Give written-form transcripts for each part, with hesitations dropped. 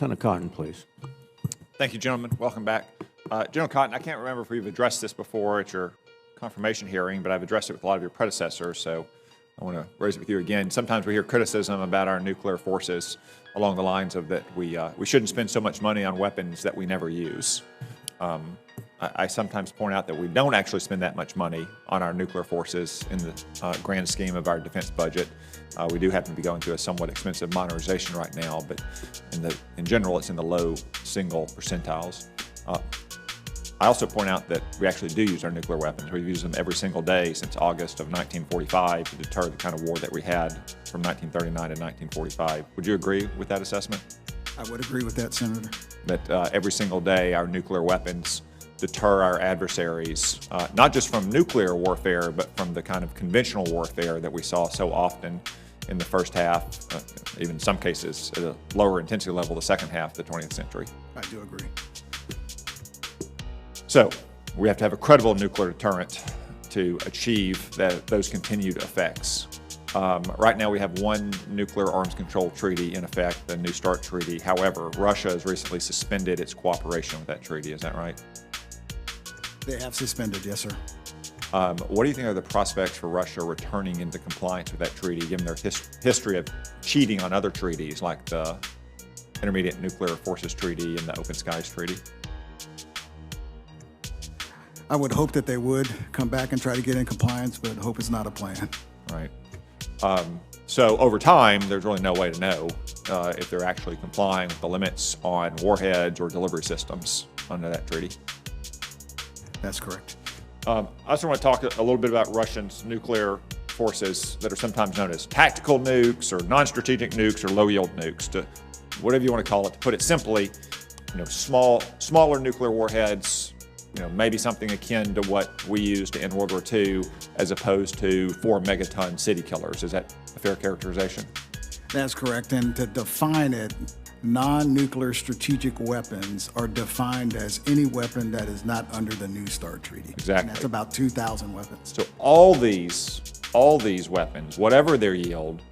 Senator Cotton, please. Thank you, gentlemen. Welcome back. General Cotton, I can't remember if we've addressed this before at your confirmation hearing, but I've addressed it with a lot of your predecessors, so I want to raise it with you again. Sometimes we hear criticism about our nuclear forces along the lines of that we shouldn't spend so much money on weapons that we never use. I sometimes point out that we don't actually spend that much money on our nuclear forces in the grand scheme of our defense budget. We do happen to be going through a somewhat expensive modernization right now, but in general, it's in the low single percentiles. I also point out that we actually do use our nuclear weapons. We've used them every single day since August of 1945 to deter the kind of war that we had from 1939 to 1945. Would you agree with that assessment? I would agree with that, Senator. That every single day our nuclear weapons deter our adversaries, not just from nuclear warfare, but from the kind of conventional warfare that we saw so often in the first half, even in some cases at a lower intensity level, the second half of the 20th century. I do agree. So we have to have a credible nuclear deterrent to achieve those continued effects. Right now we have one nuclear arms control treaty in effect, the New START treaty. However, Russia has recently suspended its cooperation with that treaty. Is that right? They have suspended, yes, sir. What do you think are the prospects for Russia returning into compliance with that treaty, given their history of cheating on other treaties like the Intermediate Nuclear Forces Treaty and the Open Skies Treaty? I would hope that they would come back and try to get in compliance, but hope is not a plan. Right. So over time, there's really no way to know if they're actually complying with the limits on warheads or delivery systems under that treaty. That's correct. I also want to talk a little bit about Russia's nuclear forces that are sometimes known as tactical nukes or non-strategic nukes or low-yield nukes, to whatever you want to call it. To put it simply, smaller nuclear warheads, maybe something akin to what we used in World War II, as opposed to 4 megaton city killers. Is that a fair characterization? That's correct. And to define it, non-nuclear strategic weapons are defined as any weapon that is not under the New START treaty. Exactly. And that's about 2,000 weapons. So all these weapons, whatever their yield,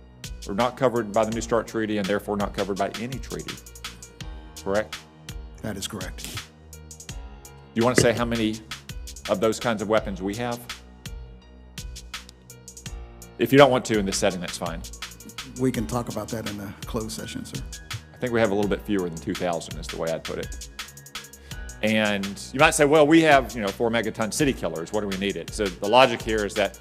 are not covered by the New START treaty and therefore not covered by any treaty. Correct? That is correct. You want to say how many of those kinds of weapons we have? If you don't want to in this setting, that's fine. We can talk about that in the closed session, sir. I think we have a little bit fewer than 2,000 is the way I'd put it. And you might say, well, we have 4 megaton city killers. What do we need it? So the logic here is that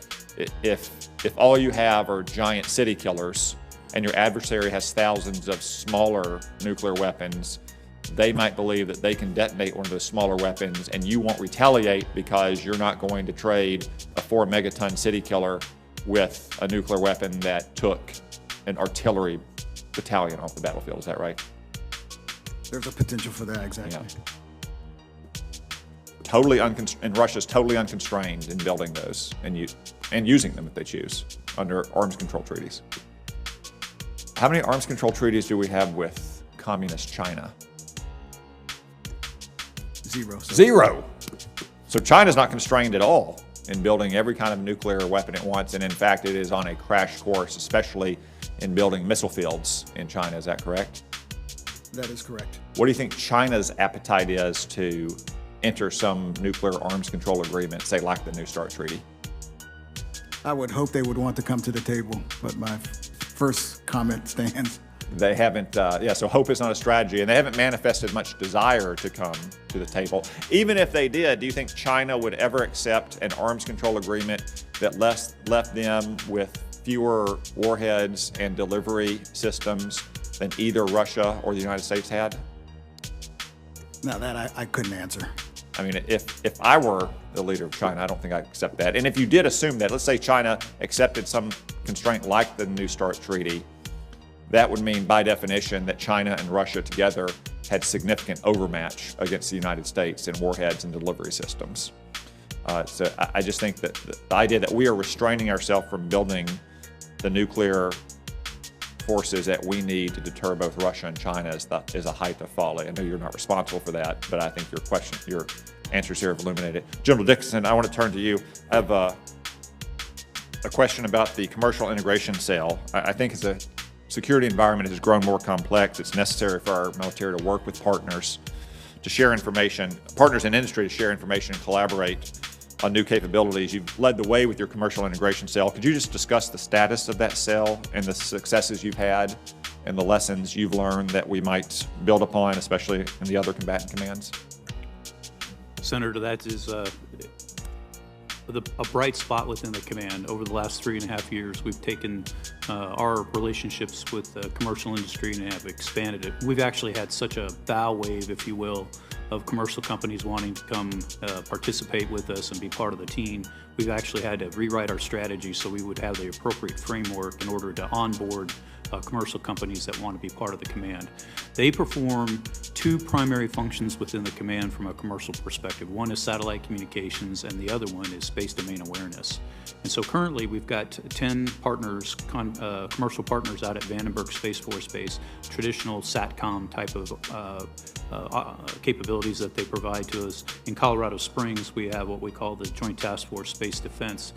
if all you have are giant city killers and your adversary has thousands of smaller nuclear weapons, they might believe that they can detonate one of those smaller weapons and you won't retaliate because you're not going to trade a 4 megaton city killer with a nuclear weapon that took an artillery battalion off the battlefield. Is that right? There's a potential for that, exactly. Yeah. And Russia's totally unconstrained in building those and using them if they choose under arms control treaties. How many arms control treaties do we have with communist China? 0. So. 0. So China's not constrained at all in building every kind of nuclear weapon it wants, and in fact, it is on a crash course, especially in building missile fields in China. Is that correct? That is correct. What do you think China's appetite is to enter some nuclear arms control agreement, say like the New START treaty? I would hope they would want to come to the table, but my first comment stands. They haven't, so hope is not a strategy, and they haven't manifested much desire to come to the table. Even if they did, do you think China would ever accept an arms control agreement that left them with fewer warheads and delivery systems than either Russia or the United States had? Now that I couldn't answer. I mean, if I were the leader of China, I don't think I'd accept that. And if you did assume that, let's say China accepted some constraint like the New START treaty, that would mean, by definition, that China and Russia together had significant overmatch against the United States in warheads and delivery systems. So I just think that the idea that we are restraining ourselves from building the nuclear forces that we need to deter both Russia and China is a height of folly. I know you're not responsible for that, but I think your answers here have illuminated it. General Dickinson, I want to turn to you. I have a question about the commercial integration sale. I think it's security environment has grown more complex, it's necessary for our military to work with partners to share information, partners in industry to share information and collaborate on new capabilities. You've led the way with your commercial integration cell. Could you just discuss the status of that cell and the successes you've had and the lessons you've learned that we might build upon, especially in the other combatant commands? Senator, that is a bright spot within the command. Over the last 3.5 years, we've taken our relationships with the commercial industry and have expanded it. We've actually had such a bow wave, if you will, of commercial companies wanting to come participate with us and be part of the team. We've actually had to rewrite our strategy so we would have the appropriate framework in order to onboard commercial companies that want to be part of the command. They perform two primary functions within the command from a commercial perspective. One is satellite communications and the other one is space domain awareness. And so currently we've got 10 partners, commercial partners out at Vandenberg Space Force Base, traditional SATCOM type of capabilities that they provide to us. In Colorado Springs, we have what we call the Joint Task Force Space Defense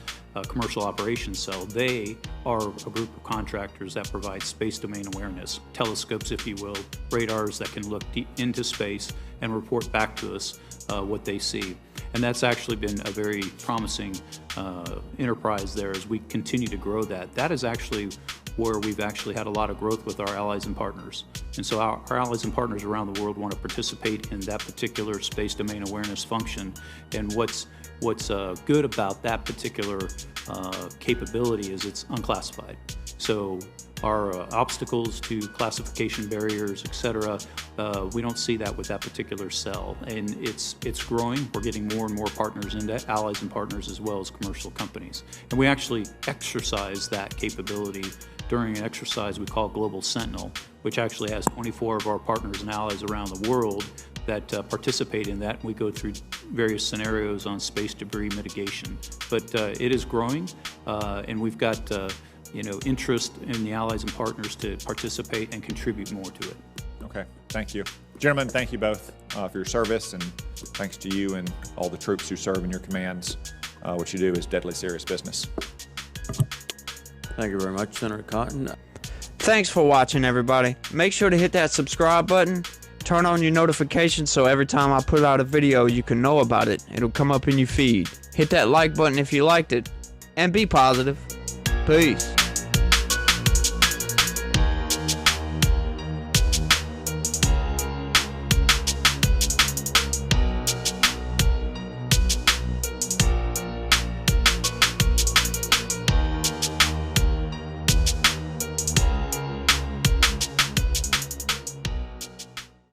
Commercial Operations Cell. They are a group of contractors that provide space domain awareness, telescopes, if you will, radars that can look deep into space and report back to us what they see. And that's actually been a very promising enterprise there as we continue to grow that. That is actually where we've actually had a lot of growth with our allies and partners. And so our allies and partners around the world want to participate in that particular space domain awareness function. And what's good about that particular capability is it's unclassified. So our obstacles to classification barriers, et cetera, we don't see that with that particular cell. And it's growing. We're getting more and more partners into allies and partners as well as commercial companies. And we actually exercise that capability during an exercise we call Global Sentinel, which actually has 24 of our partners and allies around the world that participate in that. We go through various scenarios on space debris mitigation. But it is growing, and we've got interest in the allies and partners to participate and contribute more to it. Okay, thank you. Gentlemen, thank you both for your service, and thanks to you and all the troops who serve in your commands. What you do is deadly serious business. Thank you very much, Senator Cotton. Thanks for watching, everybody. Make sure to hit that subscribe button. Turn on your notifications so every time I put out a video, you can know about it. It'll come up in your feed. Hit that like button if you liked it, and be positive. Peace.